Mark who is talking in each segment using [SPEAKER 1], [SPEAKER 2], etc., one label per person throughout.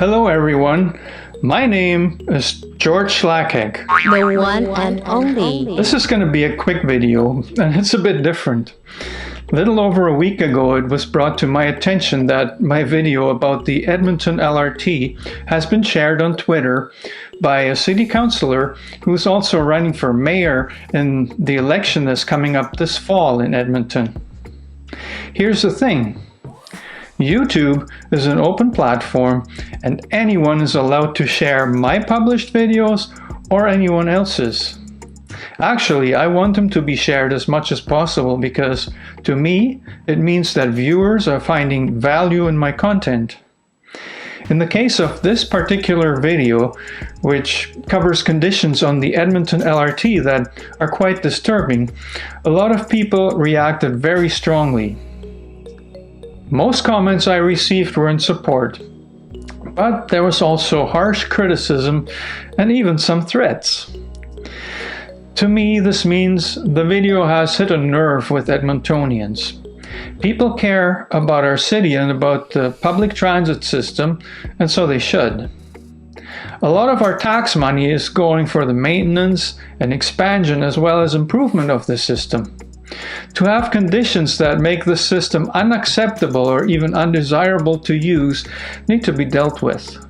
[SPEAKER 1] Hello everyone, my name is George Schlacek.
[SPEAKER 2] The one and only.
[SPEAKER 1] This is going to be a quick video, and it's a bit different. A little over a week ago, it was brought to my attention that my video about the Edmonton LRT has been shared on Twitter by a city councillor who's also running for mayor in the election that's coming up this fall in Edmonton. Here's the thing. YouTube is an open platform and anyone is allowed to share my published videos or anyone else's. Actually, I want them to be shared as much as possible because, to me, it means that viewers are finding value in my content. In the case of this particular video, which covers conditions on the Edmonton LRT that are quite disturbing, a lot of people reacted very strongly. Most comments I received were in support, but there was also harsh criticism and even some threats. To me, this means the video has hit a nerve with Edmontonians. People care about our city and about the public transit system, and so they should. A lot of our tax money is going for the maintenance and expansion as well as improvement of the system. To have conditions that make the system unacceptable or even undesirable to use need to be dealt with.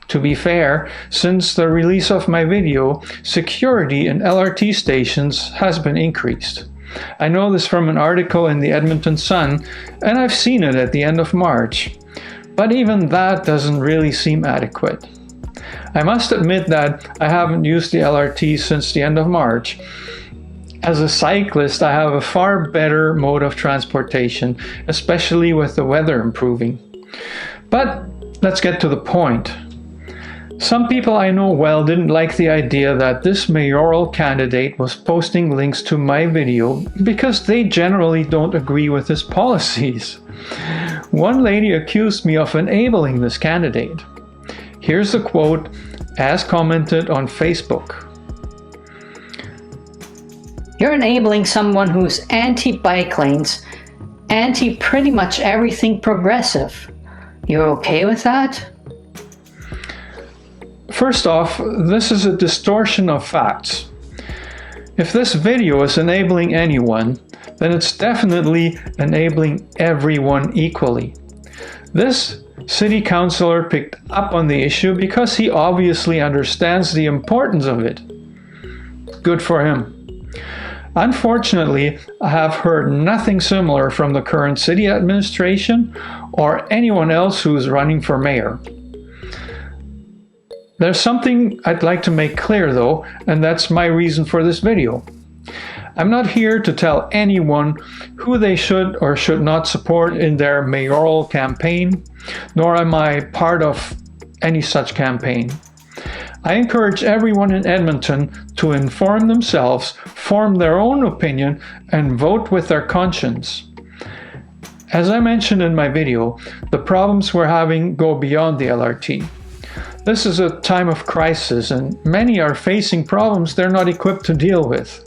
[SPEAKER 1] To be fair, since the release of my video, security in LRT stations has been increased. I know this from an article in the Edmonton Sun, and I've seen it at the end of March. But even that doesn't really seem adequate. I must admit that I haven't used the LRT since the end of March. As a cyclist, I have a far better mode of transportation, especially with the weather improving. But let's get to the point. Some people I know well didn't like the idea that this mayoral candidate was posting links to my video because they generally don't agree with his policies. One lady accused me of enabling this candidate. Here's the quote as commented on Facebook.
[SPEAKER 3] You're enabling someone who's anti-bike lanes, anti-pretty much everything progressive. You're okay with that?
[SPEAKER 1] First off, this is a distortion of facts. If this video is enabling anyone, then it's definitely enabling everyone equally. This city councillor picked up on the issue because he obviously understands the importance of it. Good for him. Unfortunately, I have heard nothing similar from the current city administration or anyone else who is running for mayor. There's something I'd like to make clear though, and that's my reason for this video. I'm not here to tell anyone who they should or should not support in their mayoral campaign, nor am I part of any such campaign. I encourage everyone in Edmonton to inform themselves, form their own opinion, and vote with their conscience. As I mentioned in my video, the problems we're having go beyond the LRT. This is a time of crisis, and many are facing problems they're not equipped to deal with.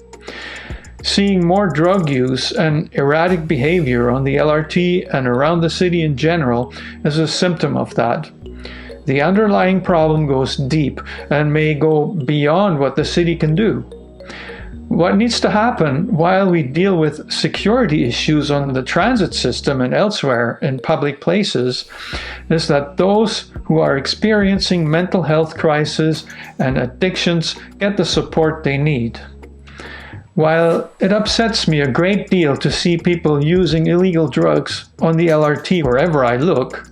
[SPEAKER 1] Seeing more drug use and erratic behavior on the LRT and around the city in general is a symptom of that. The underlying problem goes deep and may go beyond what the city can do. What needs to happen while we deal with security issues on the transit system and elsewhere in public places is that those who are experiencing mental health crises and addictions get the support they need. While it upsets me a great deal to see people using illegal drugs on the LRT wherever I look,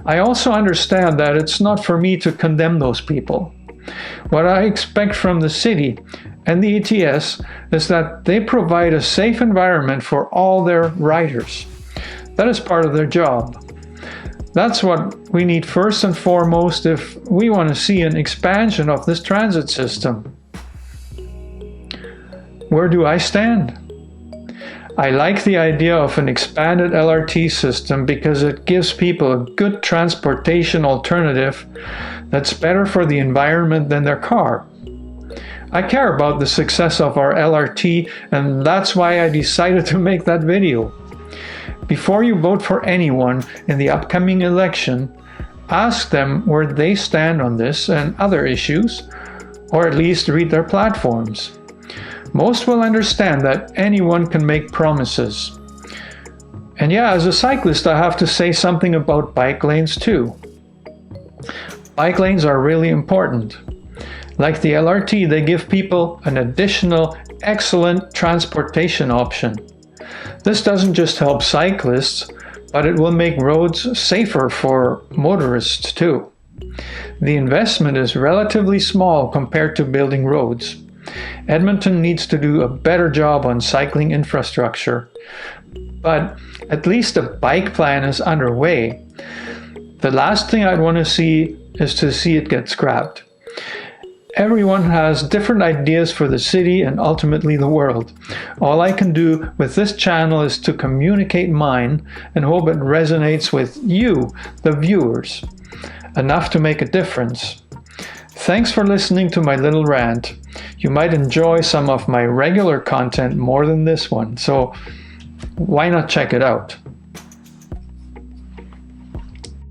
[SPEAKER 1] I also understand that it's not for me to condemn those people. What I expect from the city and the ETS is that they provide a safe environment for all their riders. That is part of their job. That's what we need first and foremost if we want to see an expansion of this transit system. Where do I stand? I like the idea of an expanded LRT system because it gives people a good transportation alternative that's better for the environment than their car. I care about the success of our LRT, and that's why I decided to make that video. Before you vote for anyone in the upcoming election, ask them where they stand on this and other issues, or at least read their platforms. Most will understand that anyone can make promises. And yeah, as a cyclist, I have to say something about bike lanes too. Bike lanes are really important. Like the LRT, they give people an additional excellent transportation option. This doesn't just help cyclists, but it will make roads safer for motorists too. The investment is relatively small compared to building roads. Edmonton needs to do a better job on cycling infrastructure, but at least a bike plan is underway. The last thing I'd want to see is to see it get scrapped. Everyone has different ideas for the city and ultimately the world. All I can do with this channel is to communicate mine and hope it resonates with you, the viewers, enough to make a difference. Thanks for listening to my little rant. You might enjoy some of my regular content more than this one, so why not check it out?